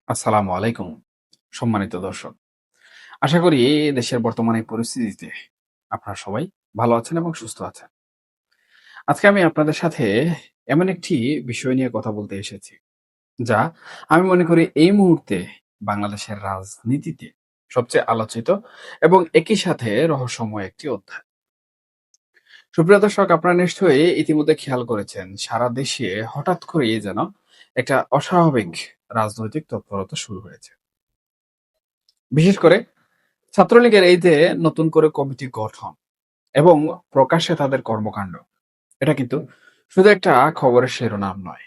আসসালামু আলাইকুম সম্মানিত দর্শক। আশা করি দেশের বর্তমানে পরিস্থিতিতে আপনারা সবাই ভালো আছেন এবং সুস্থ আছেন। আজকে আমি আপনাদের সাথে এমন একটি বিষয় নিয়ে কথা বলতে এসেছি, যা আমি মনে করি এই মুহূর্তে বাংলাদেশের রাজনীতিতে সবচেয়ে আলোচিত এবং একই সাথে রহস্যময় একটি অধ্যায়। সুপ্রিয় দর্শক, আপনারা নিশ্চয়ই ইতিমধ্যে খেয়াল করেছেন সারা দেশে হঠাৎ করেই যেন একটা অস্বাভাবিক রাজনৈতিক তৎপরতা শুরু হয়েছে। বিশেষ করে ছাত্রলীগের এই যে নতুন করে কমিটি গঠন এবং প্রকাশ্যে তাদের কর্মকাণ্ড, এটা কিন্তু শুধু একটা খবরের শিরোনাম নয়।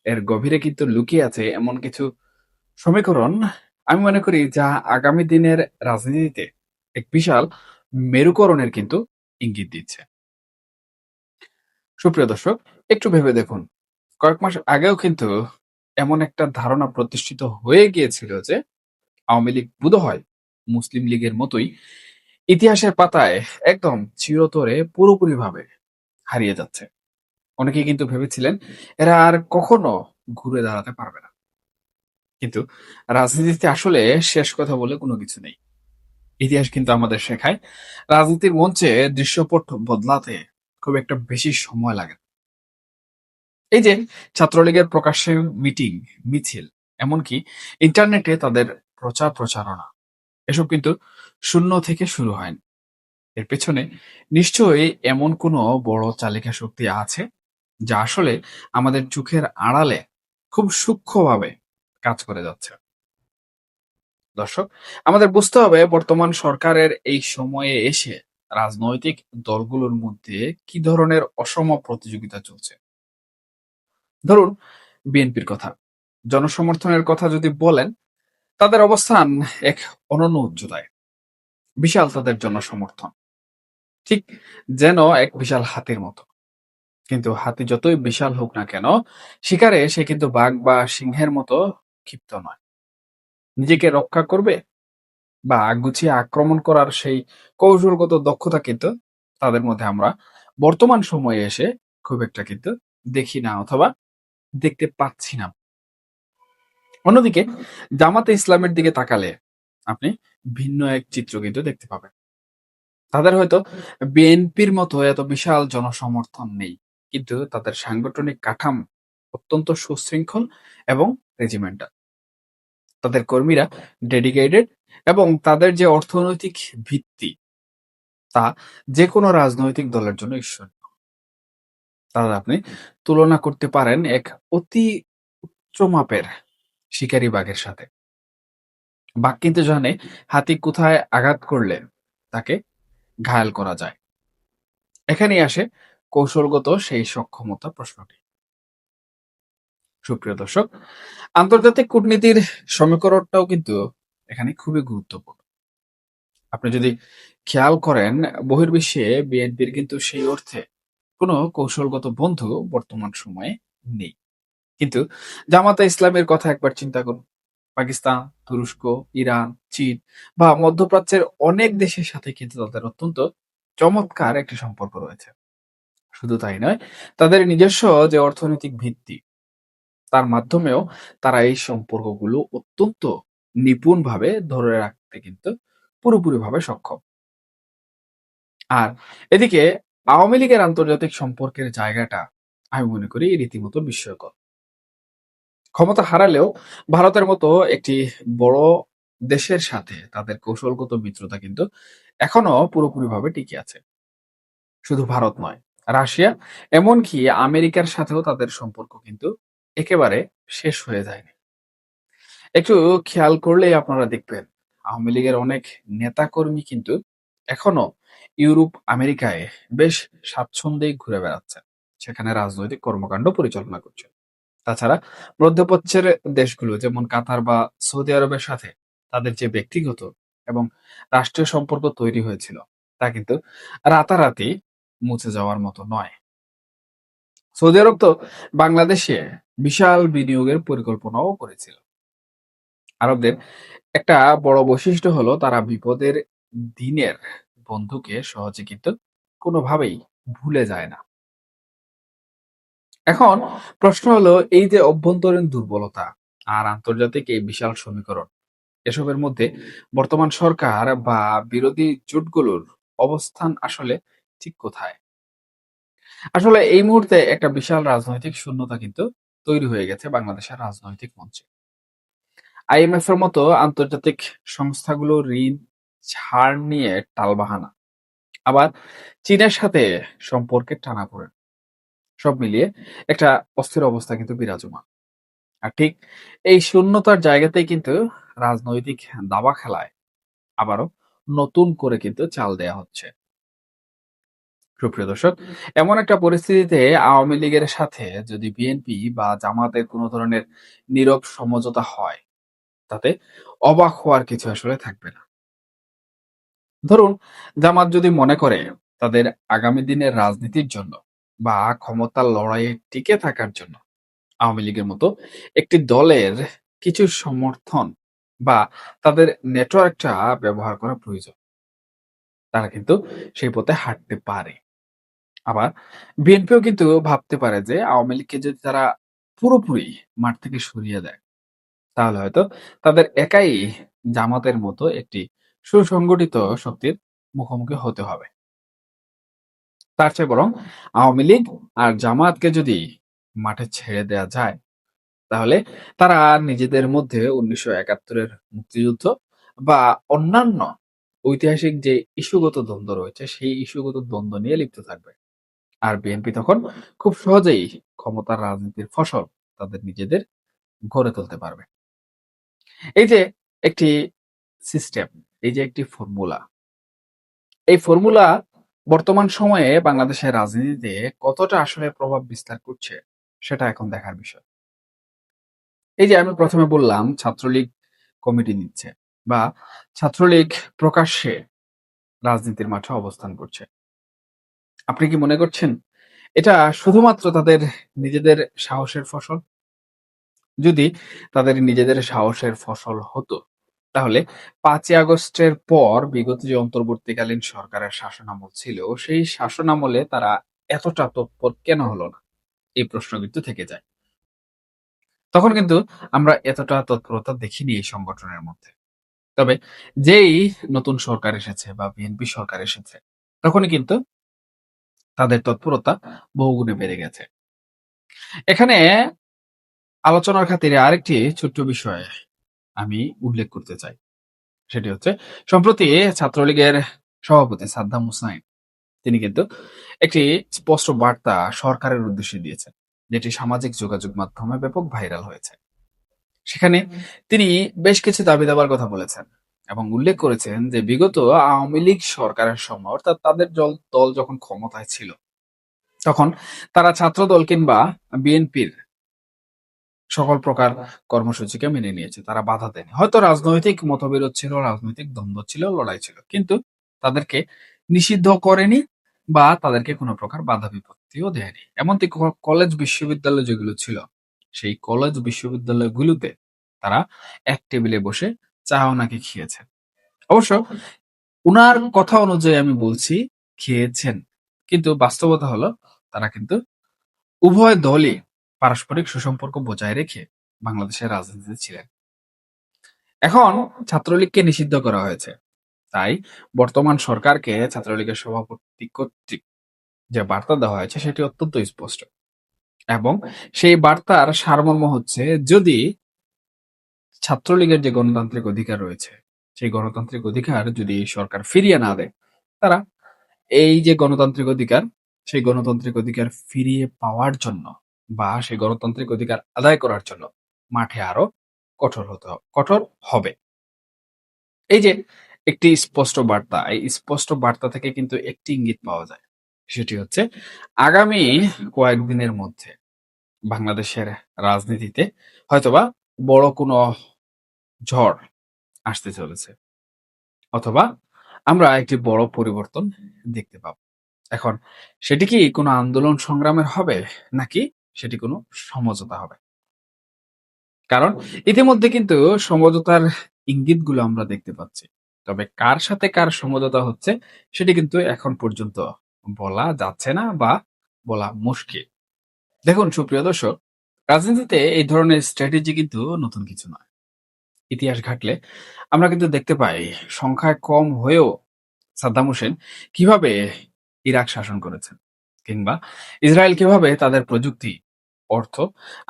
এর গভীরে কিন্তু লুকিয়ে আছে এমন কিছু সমীকরণ, আমি মনে করি, যা আগামী দিনের রাজনীতিতে এক বিশাল মেরুকরণের কিন্তু ইঙ্গিত দিচ্ছে। সুপ্রিয় দর্শক, একটু ভেবে দেখুন, কয়েক মাস আগেও কিন্তু এমন একটা ধারণা প্রতিষ্ঠিত হয়ে গিয়েছিল যে আওয়ামী লীগ বোধহয় মুসলিম লীগের মতোই ইতিহাসের পাতায় একদম চিরতরে পুরোপুরিভাবে হারিয়ে যাচ্ছে। অনেকেই কিন্তু ভেবেছিলেন এরা আর কখনো ঘুরে দাঁড়াতে পারবে না। কিন্তু রাজনীতিতে আসলে শেষ কথা বলে কোনো কিছু নেই। ইতিহাস কিন্তু আমাদের শেখায় রাজনীতির মঞ্চে দৃশ্যপট বদলাতে খুব একটা বেশি সময় লাগে না। এই যে ছাত্রলীগের প্রকাশ্যে মিটিং, মিছিল, এমনকি ইন্টারনেটে তাদের প্রচার প্রচারণা, এসব কিন্তু শূন্য থেকে শুরু হয়নি। এর পেছনে নিশ্চয়ই এমন কোনো বড় চালিকা শক্তি আছে, যা আসলে আমাদের চোখের আড়ালে খুব সূক্ষ্মভাবে কাজ করে যাচ্ছে। দর্শক, আমাদের বুঝতে হবে বর্তমান সরকারের এই সময়ে এসে রাজনৈতিক দলগুলোর মধ্যে কি ধরনের অসম প্রতিযোগিতা চলছে। ধরুন বিএনপির কথা, জনসমর্থনের কথা যদি বলেন, তাদের অবস্থান এক অনন্য উচ্চতায়। বিশাল তাদের জনসমর্থন, ঠিক যেন এক বিশাল হাতির মতো। কিন্তু হাতি যতই বিশাল হোক না কেন, শিকারে সে কিন্তু বাঘ বা সিংহের মতো ক্ষিপ্ত নয়। নিজেকে রক্ষা করবে বা গুছিয়ে আক্রমণ করার সেই কৌশলগত দক্ষতা কিন্তু তাদের মধ্যে আমরা বর্তমান সময়ে এসে খুব একটা কিন্তু দেখি না, অথবা দেখতে পাচ্ছি না। অন্যদিকে জামাতে ইসলামের দিকে তাকালে আপনি ভিন্ন এক চিত্র কিন্তু দেখতে পাবেন। তাদের হয়তো বিএনপির মতো এত বিশাল জনসমর্থন নেই, কিন্তু তাদের সাংগঠনিক কাঠামো অত্যন্ত সুশৃঙ্খল এবং রেজিমেন্টাল। তাদের কর্মীরা ডেডিকেটেড এবং তাদের যে অর্থনৈতিক ভিত্তি, তা যে কোনো রাজনৈতিক দলের জন্য ঈশ্বরীয়। তাদের আপনি তুলনা করতে পারেন এক অতি উচ্চ মাপের শিকারী বাঘের সাথে। বাঘ কিন্তু জানে হাতি কোথায় আঘাত করলে তাকে ঘায়েল করা যায়। এখানেই আসে কৌশলগত সেই সক্ষমতা প্রশ্নটি। সুপ্রিয় দর্শক, আন্তর্জাতিক কূটনীতির সমীকরণটাও কিন্তু এখানে খুবই গুরুত্বপূর্ণ। আপনি যদি খেয়াল করেন, বহির্বিশ্বে বিএনপির কিন্তু সেই অর্থে কোনো কৌশলগত বন্ধু বর্তমান সময়ে নেই। কিন্তু জামাতে ইসলামের কথা একবার চিন্তা করুন। পাকিস্তান, তুরস্ক, ইরান, চীন বা মধ্যপ্রাচ্যের অনেক দেশের সাথে কিন্তু তাদের অত্যন্ত চমৎকার একটি সম্পর্ক রয়েছে। শুধু তাই নয়, তাদের নিজস্ব যে অর্থনৈতিক ভিত্তি, তার মাধ্যমেও তারা এই সম্পর্কগুলো অত্যন্ত নিপুণভাবে ধরে রাখতে কিন্তু পুরোপুরিভাবে সক্ষম। আর এদিকে আওয়ামী লীগের আন্তর্জাতিক সম্পর্কের জায়গাটা আমি মনে করি রীতিমতো বিস্ময়কর। ক্ষমতা হারালেও ভারতের মতো একটি বড় দেশের সাথে তাদের কৌশলগত মিত্রতা কিন্তু এখনো পুরোপুরিভাবে টিকে আছে। শুধু ভারত নয়, রাশিয়া, এমনকি আমেরিকার সাথেও তাদের সম্পর্ক কিন্তু একেবারে শেষ হয়ে যায়নি। একটু খেয়াল করলেই আপনারা দেখবেন আওয়ামী লীগের অনেক নেতাকর্মী কিন্তু এখনো ইউরোপ, আমেরিকায় বেশ স্বাচ্ছন্দ্যেই ঘুরে বেড়াচ্ছে। সেখানে রাজনৈতিক কর্মকাণ্ড পরিচালনা করছে। তাছাড়া মধ্যপ্রাচ্যের দেশগুলো যেমন কাতার বা সৌদি আরবের সাথে তাদের যে ব্যক্তিগত এবং রাষ্ট্রীয় সম্পর্ক তৈরি হয়েছিল, তা কিন্তু রাতারাতি মুছে যাওয়ার মতো নয়। সৌদি আরব তো বাংলাদেশে বিশাল বিনিয়োগের পরিকল্পনাও করেছিল। আরবদের একটা বড় বৈশিষ্ট্য হলো তারা বিপদের দিনের বন্ধুকে সহজে কিন্তু কোনোভাবেই ভুলে যায় না। এখন প্রশ্ন হলো, এই যে অভ্যন্তরীণ দুর্বলতা আর আন্তর্জাতিক এই বিশাল সমীকরণ, এসবের মধ্যে বর্তমান সরকার বা বিরোধী জোটগুলোর অবস্থান আসলে ঠিক কোথায়? আসলে এই মুহূর্তে একটা বিশাল রাজনৈতিক শূন্যতা কিন্তু তৈরি হয়ে গেছে বাংলাদেশের রাজনৈতিক মঞ্চে। আইএমএফ এর মতো আন্তর্জাতিক সংস্থাগুলো ঋণ ছাড় নিয়ে টালবাহানা, আবার চীনের সাথে সম্পর্কের টানাপোড়েন, সব মিলিয়ে একটা অস্থির অবস্থা কিন্তু বিরাজমান। আর ঠিক এই শূন্যতার জায়গাতেই কিন্তু রাজনৈতিক দাবা খেলায় আবারও নতুন করে কিন্তু চাল দেয়া হচ্ছে। সুপ্রিয় দর্শক, এমন একটা পরিস্থিতিতে আওয়ামী লীগের সাথে যদি বিএনপি বা জামাতের কোনো ধরনের নীরব সমঝোতা হয়, তাতে অবাক হওয়ার কিছু আসলে থাকবে না। ধরুন, জামাত যদি মনে করে তাদের আগামী দিনের রাজনীতির জন্য বা ক্ষমতার লড়াইয়ে টিকে থাকার জন্য আওয়ামী লীগের মতো একটি দলের কিছু সমর্থন বা তাদের নেটওয়ার্কটা ব্যবহার করা প্রয়োজন, তারা কিন্তু সেই পথে হাঁটতে পারে। আবার বিএনপিও কিন্তু ভাবতে পারে যে আওয়ামী লীগকে যদি তারা পুরোপুরি মাঠ থেকে সরিয়ে দেয়, তাহলে হয়তো তাদের একাই জামাতের মতো একটি সুসংগঠিত শক্তির মুখোমুখি হতে হবে। তার চেয়ে বরং আওয়ামী লীগ আর জামায়াতকে যদি মাঠে ছেড়ে দেয়া যায়, তাহলে তারা নিজেদের মধ্যে ১৯৭১-এর মুক্তিযুদ্ধ বা অন্যান্য ঐতিহাসিক যে ইস্যুগত দ্বন্দ্ব রয়েছে, সেই ইস্যুগত দ্বন্দ্ব নিয়ে লিপ্ত থাকবে। আর বিএনপি তখন খুব সহজেই ক্ষমতার রাজনীতির ফসল তাদের নিজেদের গড়ে তুলতে পারবে। এই যে একটি সিস্টেম, এই যে একটি ফর্মুলা, এই ফর্মুলা বর্তমান সময়ে বাংলাদেশের রাজনীতিতে কতটা আসলে প্রভাব বিস্তার করছে, সেটা এখন দেখার বিষয়। এই যে আমি প্রথমে বললাম ছাত্রলীগ কমিটি নিচ্ছে বা ছাত্রলীগ প্রকাশ্যে রাজনীতির মাঠে অবস্থান করছে। আপনি কি মনে করছেন এটা শুধুমাত্র তাদের নিজেদের সাহসের ফসল? যদি তাদের নিজেদের সাহসের ফসল হতো, তাহলে ৫ই আগস্টের পর বিগত যে অন্তর্বর্তীকালীন সরকারের শাসনামল ছিল, সেই শাসনামলে তারা এতটা তৎপর কেন হলো না? এই প্রশ্ন কিন্তু থেকে যায়। তখন কিন্তু আমরা এতটা তৎপরতা দেখিনি এই সংগঠনের মধ্যে। তবে যেই নতুন সরকার এসেছে বা বিএনপি সরকার এসেছে, তখনই কিন্তু তাদের তৎপরতা বহুগুণে বেড়ে গেছে। এখানে আলোচনার খাতিরে আরেকটি ছোট্ট বিষয় আমি উল্লেখ করতে চাই। সেটি হচ্ছে সম্প্রতি ছাত্রলীগের সভাপতি সাদ্দাম হোসাইন তিনি কিন্তু একটি স্পষ্ট বার্তা সরকারের উদ্দেশ্যে দিয়েছেন, যেটি সামাজিক যোগাযোগ মাধ্যমে ব্যাপক ভাইরাল হয়েছে। সেখানে তিনি বেশ কিছু দাবি-দাবার কথা বলেছেন এবং উল্লেখ করেছেন যে বিগত আওয়ামী লীগ সরকারের সময় অর্থাৎ তাদের দল যখন ক্ষমতায় ছিল, তখন তারা ছাত্রদল কিংবা বিএনপির সকল প্রকার কর্মসূচিকে মেনে নিয়েছে। তারা বাধা দেয়নি। হয়তো রাজনৈতিক মতবিরোধ ছিল, রাজনৈতিক দ্বন্দ্ব ছিল, লড়াই ছিল। কিন্তু তাদেরকে নিষিদ্ধ করেনি বা তাদেরকে কোন প্রকার বাধা বিপত্তিও দেয়নি। এমনকি কলেজ বিশ্ববিদ্যালয় যেগুলো ছিল, সেই কলেজ বিশ্ববিদ্যালয়গুলোতে তারা এক টেবিলে বসে চাও নাকি খেয়েছেন। অবশ্য উনার কথা অনুযায়ী আমি বলছি খেয়েছেন। কিন্তু বাস্তবতা হলো তারা কিন্তু উভয় দলই পারস্পরিক সুসম্পর্ক বজায় রেখে বাংলাদেশের রাজনীতিতে ছিলেন। এখন ছাত্রলীগকে নিষিদ্ধ করা হয়েছে। তাই বর্তমান সরকারকে ছাত্রলীগের সভাপতি কর্তৃক যে বার্তা দেওয়া হয়েছে সেটি অত্যন্ত স্পষ্ট। এবং সেই বার্তার সারমর্ম হচ্ছে যদি ছাত্রলীগের যে গণতান্ত্রিক অধিকার রয়েছে, সেই গণতান্ত্রিক অধিকার যদি সরকার ফিরিয়ে না দেয়, তারা এই যে গণতান্ত্রিক অধিকার, সেই গণতান্ত্রিক অধিকার ফিরিয়ে পাওয়ার জন্য বা সেই গণতান্ত্রিক অধিকার আদায় করার জন্য মাঠে আরো কঠোর হবে। এই যে একটি স্পষ্ট বার্তা, এই স্পষ্ট বার্তা থেকে কিন্তু একটি ইঙ্গিত পাওয়া যায়। সেটি হচ্ছে আগামী কয়েকদিনের মধ্যে বাংলাদেশের রাজনীতিতে হয়তোবা বড় কোনো ঝড় আসতে চলেছে। অথবা আমরা একটি বড় পরিবর্তন দেখতে পাবো। এখন সেটি কি কোনো আন্দোলন সংগ্রামের হবে নাকি সেটি কোনো সমঝোতা হবে? কারণ ইতিমধ্যে কিন্তু সমঝোতার ইঙ্গিতগুলো আমরা দেখতে পাচ্ছি। তবে কার সাথে কার সমঝোতা হচ্ছে সেটি কিন্তু এখন পর্যন্ত বলা যাচ্ছে না বা বলা মুশকিল। দেখুন সুপ্রিয় দর্শক, রাজনীতিতে এই ধরনের স্ট্র্যাটেজি কিন্তু নতুন কিছু নয়। ইতিহাস ঘাটলে আমরা কিন্তু দেখতে পাই সংখ্যায় কম হয়েও সাদ্দাম হোসেন কিভাবে ইরাক শাসন করেছেন, কিংবা ইসরায়েল কিভাবে তাদের প্রযুক্তি, অর্থ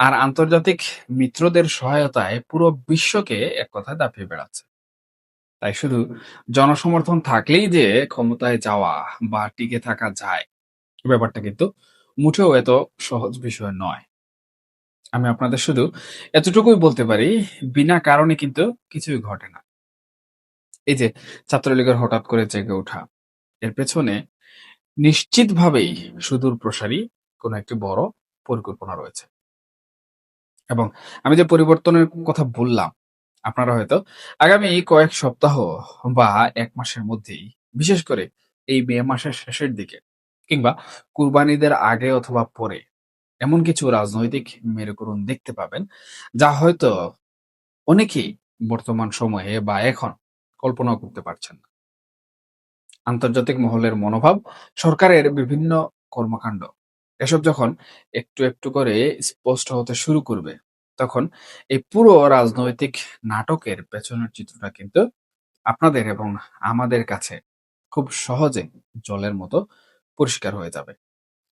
আর আন্তর্জাতিক মিত্রদের সহায়তায় পুরো বিশ্বকে এক কথায় দাপিয়ে বেড়াচ্ছে। তাই শুধু জনসমর্থন থাকলেই যে ক্ষমতায় যাওয়া বা টিকে থাকা যায়, ব্যাপারটা কিন্তু মুঠেও এত সহজ বিষয় নয়। আমি আপনাদের শুধু এতটুকুই বলতে পারি, বিনা কারণে কিন্তু কিছুই ঘটে না। এই যে ছাত্রলীগের হঠাৎ করে জেগে ওঠা, এর পেছনে নিশ্চিতভাবেই সুদূর প্রসারী কোনো একটি বড় পরিকল্পনা রয়েছে। এবং আমি যে পরিবর্তনের কথা বললাম, আপনারা হয়তো আগামী কয়েক সপ্তাহ বা ১ মাসের মধ্যেই, বিশেষ করে এই মে মাসের শেষের দিকে কিংবা কুরবানিদের আগে অথবা পরে এমন কিছু রাজনৈতিক মেরুকরণ দেখতে পাবেন, যা হয়তো অনেকেই বর্তমান সময়ে বা এখন কল্পনাও করতে পারছেন না। আন্তর্জাতিক মহলের মনোভাব, সরকারের বিভিন্ন কর্মকাণ্ড, এসব যখন একটু একটু করে স্পষ্ট হতে শুরু করবে, তখন এই পুরো রাজনৈতিক নাটকের পেছনের চিত্রটা কিন্তু আপনাদের এবং আমাদের কাছে খুব সহজে জলের মতো পরিষ্কার হয়ে যাবে।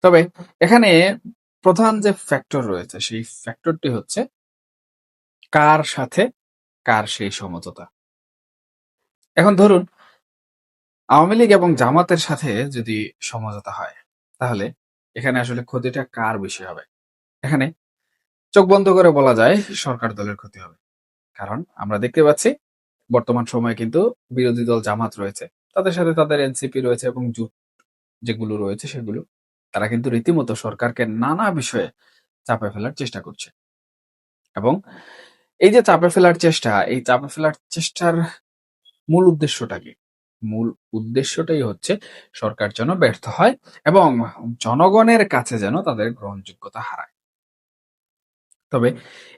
তবে এখানে প্রধান যে ফ্যাক্টর রয়েছে, সেই ফ্যাক্টরটি হচ্ছে কার সাথে কার সেই সমঝোতা। এখন ধরুন আওয়ামী লীগ এবং জামাতের সাথে যদি সমঝোতা হয়, তাহলে এখানে আসলে ক্ষতিটা কার বেশি হবে? এখানে চোখ বন্ধ করে বলা যায় সরকার দলের ক্ষতি হবে। কারণ আমরা দেখতে পাচ্ছি বর্তমান সময়ে কিন্তু বিরোধী দল জামাত রয়েছে। তাদের সাথে তাদের এনসিপি রয়েছে এবং জোট যেগুলো রয়েছে সেগুলো। তারা কিন্তু রীতিমতো সরকারকে নানা বিষয়ে চাপে ফেলার চেষ্টা করছে। এবং এই যে চাপে ফেলার চেষ্টা, এই চাপে ফেলার চেষ্টার মূল উদ্দেশ্যটা কি? মূল উদ্দেশ্যটাই হচ্ছে সরকার যেন ব্যর্থ হয় এবং জনগণের কাছে যেন তাদের গ্রহণযোগ্যতা হারায়। তবে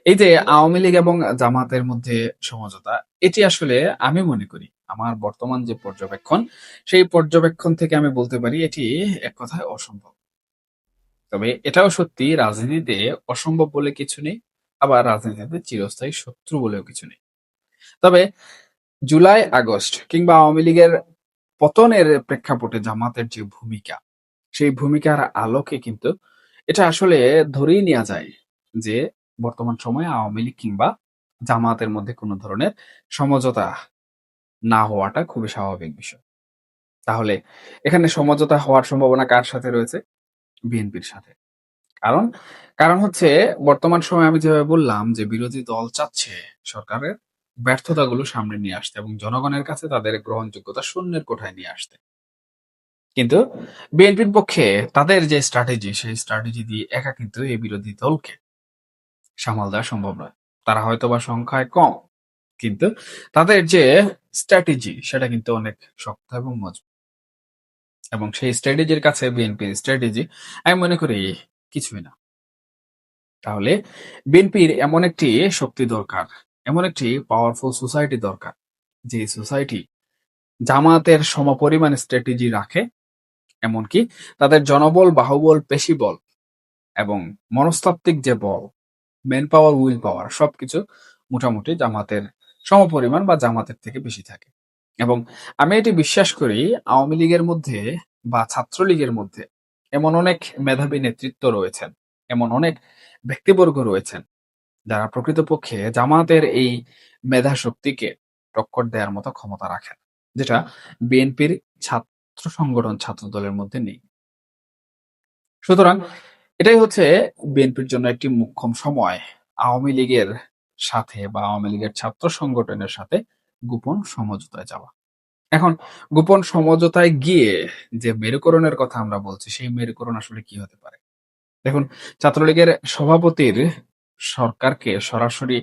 এই যে আওয়ামী লীগ এবং জামাতের মধ্যে সমঝোতা, এটি আসলে আমি মনে করি আমার বর্তমান যে পর্যবেক্ষণ, সেই পর্যবেক্ষণ থেকে আমি বলতে পারি এটি এক কথায় অসম্ভব। তবে এটাও সত্যি, রাজনীতিতে অসম্ভব বলে কিছু নেই, আবার রাজনীতিতে চিরস্থায়ী শত্রু বলেও কিছু নেই। তবে জুলাই, আগস্ট কিংবা আওয়ামী লীগের পতনের প্রেক্ষাপটে জামাতের যে ভূমিকা, সেই ভূমিকার আলোকে কিন্তু এটা আসলে ধরেই নেয়া যায় যে বর্তমান সময়ে আওয়ামী লীগ কিংবা জামাতের মধ্যে কোন ধরনের সমঝোতা না হওয়াটা খুবই স্বাভাবিক বিষয়। তাহলে এখানে সমঝোতা হওয়ার সম্ভাবনা কার সাথে রয়েছে? বিএনপির সাথে। কারণ কারণ হচ্ছে বর্তমান সময়ে আমি যেভাবে বললাম যে বিরোধী দল চাচ্ছে সরকারের ব্যর্থতাগুলো সামনে নিয়ে আসতে এবং জনগণের কাছে তাদের গ্রহণযোগ্যতা শূন্যের কোঠায় নিয়ে আসতে। কিন্তু বিএনপির পক্ষে তাদের যে স্ট্র্যাটেজি, সেই স্ট্র্যাটেজি দিয়ে একা কিন্তু এই বিরোধী দলকে সামাল দেওয়া সম্ভব নয়। তারা হয়তোবা সংখ্যায় কম, কিন্তু তাদের যে স্ট্র্যাটেজি সেটা কিন্তু অনেক শক্ত এবং মজবুত। এবং সেই স্ট্র্যাটেজির কাছে বিএনপির স্ট্র্যাটেজি আমি মনে করি কিছুই না। তাহলে বিএনপির এমন একটি শক্তি দরকার, এমন একটি পাওয়ারফুল সোসাইটি দরকার, যে সোসাইটি জামাতের সমপরিমাণ স্ট্র্যাটেজি রাখে, এমনকি তাদের জনবল, বাহুবল, পেশিবল এবং মনস্তাত্ত্বিক যে বল, ম্যান পাওয়ার, উইল পাওয়ার সবকিছু মোটামুটি জামাতের সমপরিমাণ বা জামাতের থেকে বেশি থাকে। এবং আমি এটি বিশ্বাস করি আওয়ামী লীগের মধ্যে বা ছাত্রলীগের মধ্যে এমন অনেক মেধাবী নেতৃত্ব রয়েছেন, এমন অনেক ব্যক্তিবর্গ রয়েছেন যারা প্রকৃতপক্ষে জামাতের এই মেধা শক্তিকে টক্কর দেওয়ার মতো ক্ষমতা রাখেন, যেটা বিএনপির ছাত্র সংগঠন, ছাত্র দলের মধ্যে নেই। সুতরাং এটাই হচ্ছে বিএনপির জন্য একটি মোক্ষম সময় আওয়ামী লীগের সাথে বা আওয়ামী লীগের ছাত্র সংগঠনের সাথে গোপন সমঝোতায় যাওয়া। এখন গোপন সমঝোতায় গিয়ে যে মেরুকরণের কথা আমরা বলছি, সেই মেরুকরণ আসলে কি হতে পারে? দেখুন, ছাত্রলীগের সভাপতির সরকারকে সরাসরি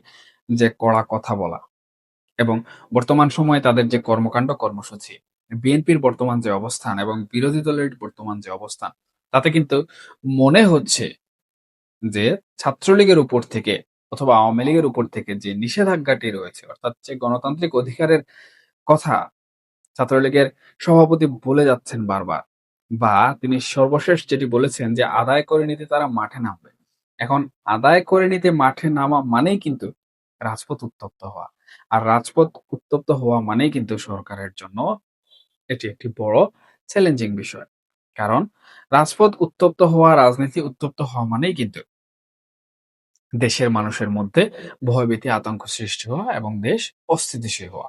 যে কড়া কথা বলা এবং বর্তমান সময়ে তাদের যে কর্মকাণ্ড, কর্মসূচি, বিএনপির বর্তমান যে অবস্থান এবং বিরোধী দলের বর্তমান যে অবস্থান, তাতে কিন্তু মনে হচ্ছে যে ছাত্রলীগের উপর থেকে অথবা আওয়ামী লীগের উপর থেকে যে নিষেধাজ্ঞাটি রয়েছে, অর্থাৎ যে গণতান্ত্রিক অধিকারের কথা ছাত্রলীগের সভাপতি বলে যাচ্ছেন বারবার, বা তিনি সর্বশেষ যেটি বলেছেন যে আদায় করে নিতে তারা মাঠে নামবে। এখন আদায় করে নিতে মাঠে নামা মানেই কিন্তু রাজপথ উত্তপ্ত হওয়া। আর রাজপথ উত্তপ্ত হওয়া মানেই কিন্তু সরকারের জন্য এটি একটি বড় চ্যালেঞ্জিং বিষয়। কারণ রাজপথ উত্তপ্ত হওয়া, রাজনীতি উত্তপ্ত হওয়া মানেই কিন্তু দেশের মানুষের মধ্যে ভয়ভীতি, আতঙ্ক সৃষ্টি হওয়া এবং দেশ অস্থিতিশীল হওয়া।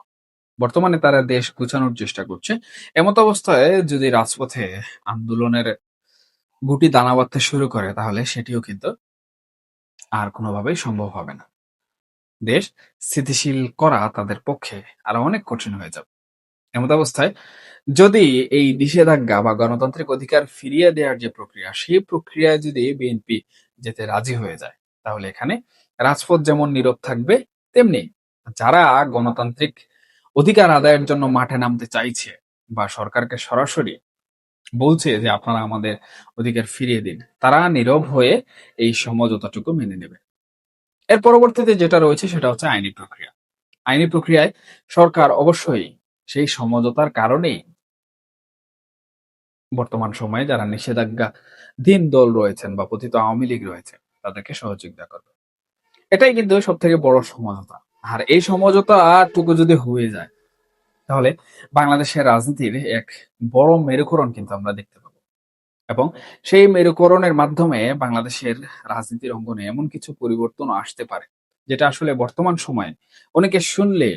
বর্তমানে তারা দেশ গুছানোর চেষ্টা করছে। এমত অবস্থায় যদি রাজপথে আন্দোলনের গুটি দানা বাঁধতে শুরু করে, তাহলে সেটিও কিন্তু আর কোনোভাবেই সম্ভব হবে না। দেশ স্থিতিশীল করা তাদের পক্ষে আরো অনেক কঠিন হয়ে যাবে। এমত অবস্থায় যদি এই নিষেধাজ্ঞা বা গণতান্ত্রিক অধিকার ফিরিয়ে দেওয়ার যে প্রক্রিয়া, সেই প্রক্রিয়ায় যদি বিএনপি যেতে রাজি হয়ে যায়, তাহলে এখানে রাজপথ যেমন নীরব থাকবে, তেমনি যারা গণতান্ত্রিক অধিকার আদায়ের জন্য মাঠে নামতে চাইছে বা সরকারকে সরাসরি বলছে যে আপনারা আমাদের অধিকার ফিরিয়ে দিন, তারা নীরব হয়ে এই সমঝোতাটুকু মেনে নেবে। এর পরবর্তীতে যেটা রয়েছে সেটা হচ্ছে আইনি প্রক্রিয়া। আইনি প্রক্রিয়ায় সরকার অবশ্যই সেই সমঝোতার কারণেই বর্তমান সময়ে যারা নিষেধাজ্ঞাধীন দল রয়েছেন বা পতিত আওয়ামী লীগ রয়েছে, তাদেরকে সহযোগিতা করবে। এটাই কিন্তু সব থেকে বড় সমঝোতা। আর এই সমঝোতাটুকু যদি হয়ে যায়, তাহলে বাংলাদেশের রাজনীতির এক বড় মেরুকরণ কিন্তু আমরা দেখতে পাবো। এবং সেই মেরুকরণের মাধ্যমে বাংলাদেশের রাজনীতির অঙ্গনে এমন কিছু পরিবর্তন আসতে পারে, যেটা আসলে বর্তমান সময়ে অনেকে শুনলে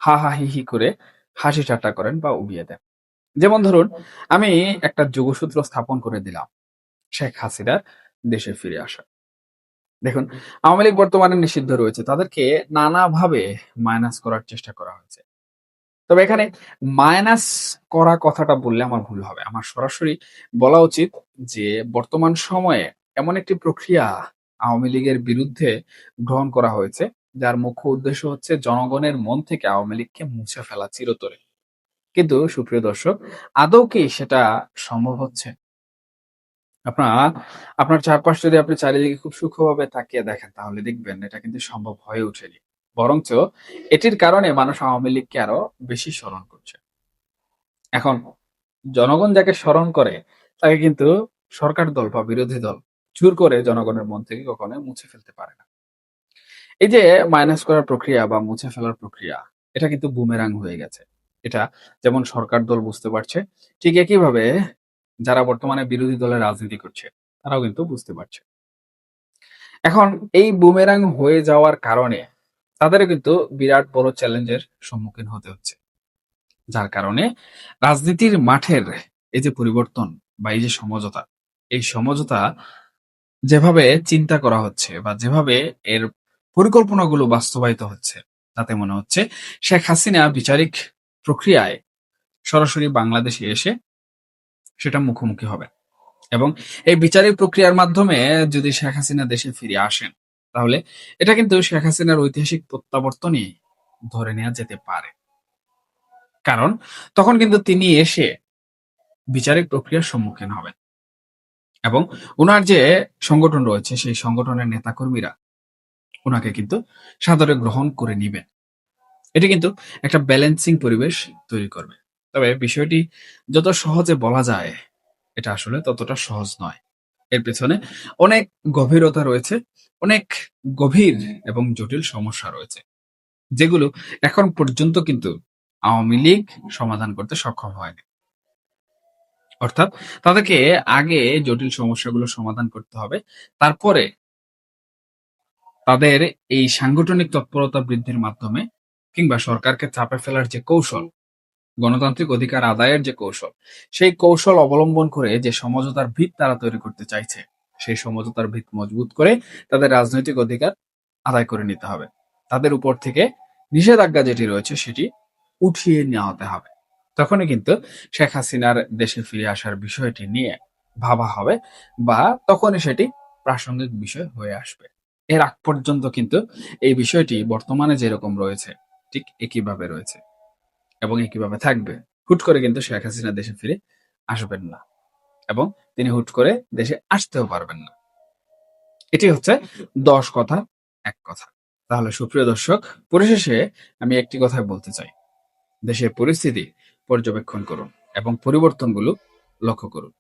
হা হা হি হি করে হাসি ঠাট্টা করেন বা উড়িয়ে দেন। যেমন ধরুন, আমি একটা যোগসূত্র স্থাপন করে দিলাম শেখ হাসিনার দেশে ফিরে আসা। দেখুন, আওয়ামী লীগ বর্তমানে নিষিদ্ধ রয়েছে, তাদেরকে নানাভাবে মাইনাস করার চেষ্টা করা হয়েছে। তবে এখানে মাইনাস করা কথাটা বললে আমার ভুল হবে। আমার সরাসরি বলা উচিত যে বর্তমান সময়ে এমন একটি প্রক্রিয়া আওয়ামী লীগের বিরুদ্ধে গ্রহণ করা হয়েছে, যার মুখ্য উদ্দেশ্য হচ্ছে জনগণের মন থেকে আওয়ামী লীগকে মুছে ফেলা চিরতরে। কিন্তু সুপ্রিয় দর্শক, আদৌ কি সেটা সম্ভব হচ্ছে? আপনার আপনার চারপাশ যদি আপনি চারিদিকে খুব সূক্ষ্মভাবে তাকিয়ে দেখেন, তাহলে দেখবেন এটা কিন্তু সম্ভব হয়ে ওঠেনি। বরঞ্চ এটির কারণে মানুষ আওয়ামী লীগকে আরো বেশি স্মরণ করছে। এখন জনগণ যাকে স্মরণ করে, তাকে কিন্তু সরকার দল বা বিরোধী দল জোর করে জনগণের মন থেকে কখনোই মুছে ফেলতে পারে না। এই যে মাইনাস করার প্রক্রিয়া বা মুছে ফেলার প্রক্রিয়া, এটা কিন্তু বুমেরাং হয়ে গেছে। এটা যেমন সরকার দল বুঝতে পারছে, ঠিক একইভাবে যারা বর্তমানে বিরোধী দলের রাজনীতি করছে, তারাও কিন্তু বুঝতে পারছে। এখন এই বুমেরাং হয়ে যাওয়ার কারণে তাদেরও কিন্তু বিরাট বড় চ্যালেঞ্জের সম্মুখীন হতে হচ্ছে। যার কারণে রাজনীতির মাঠের এই যে পরিবর্তন বা এই যে সমঝোতা, এই সমঝোতা যেভাবে চিন্তা করা হচ্ছে বা যেভাবে এর পরিকল্পনাগুলো বাস্তবায়িত হচ্ছে, তাতে মনে হচ্ছে শেখ হাসিনা বিচারিক প্রক্রিয়ায় সরাসরি বাংলাদেশে এসে সেটা মুখোমুখি হবে। এবং এই বিচারিক প্রক্রিয়ার মাধ্যমে যদি শেখ হাসিনা দেশে ফিরে আসেন, তাহলে এটা কিন্তু শেখ হাসিনার ঐতিহাসিক প্রত্যাবর্তনই ধরে নেওয়া যেতে পারে। কারণ তখন কিন্তু তিনি এসে বিচারিক প্রক্রিয়ার সম্মুখীন হবেন এবং উনার যে সংগঠন রয়েছে, সেই সংগঠনের নেতাকর্মীরা উনাকে কিন্তু সাদরে গ্রহণ করে নিবেন। এটি কিন্তু একটা ব্যালেন্সিং পরিবেশ তৈরি করবে। তবে বিষয়টি যত সহজে বলা যায়, এটা আসলে ততটা সহজ নয়। এর পেছনে অনেক গভীরতা রয়েছে, অনেক গভীর এবং জটিল সমস্যা রয়েছে, যেগুলো এখন পর্যন্ত কিন্তু আওয়ামী লীগ সমাধান করতে সক্ষম হয়নি। অর্থাৎ তাদেরকে আগে জটিল সমস্যাগুলো সমাধান করতে হবে। তারপরে তাদের এই সাংগঠনিক তৎপরতা বৃদ্ধির মাধ্যমে কিংবা সরকারকে চাপে ফেলার যে কৌশল, গণতান্ত্রিক অধিকার আদায়ের যে কৌশল, সেই কৌশল অবলম্বন করে যে সমঝোতার ভিত তারা তৈরি করতে চাইছে, সেই সমঝোতার ভিত মজবুত করে তাদের রাজনৈতিক অধিকার আদায় করে নিতে হবে। তাদের উপর থেকে নিষেধাজ্ঞা যেটি রয়েছে সেটি উঠিয়ে নেওয়াতে হবে। তখনই কিন্তু শেখ হাসিনার দেশে ফিরে আসার বিষয়টি নিয়ে ভাবা হবে বা তখনই সেটি প্রাসঙ্গিক বিষয় হয়ে আসবে। এর আগ পর্যন্ত কিন্তু এই বিষয়টি বর্তমানে যেরকম রয়েছে ঠিক একইভাবে রয়েছে এবং একইভাবে থাকবে। হুট করে কিন্তু শেখ হাসিনা দেশে ফিরে আসবেন না এবং তিনি হুট করে দেশে আসতেও পারবেন না। এটি হচ্ছে ১০ কথা ১ কথা। তাহলে সুপ্রিয় দর্শক, পরিশেষে আমি একটি কথাই বলতে চাই। দেশের পরিস্থিতি পর্যবেক্ষণ করুন এবং পরিবর্তনগুলো লক্ষ্য করুন।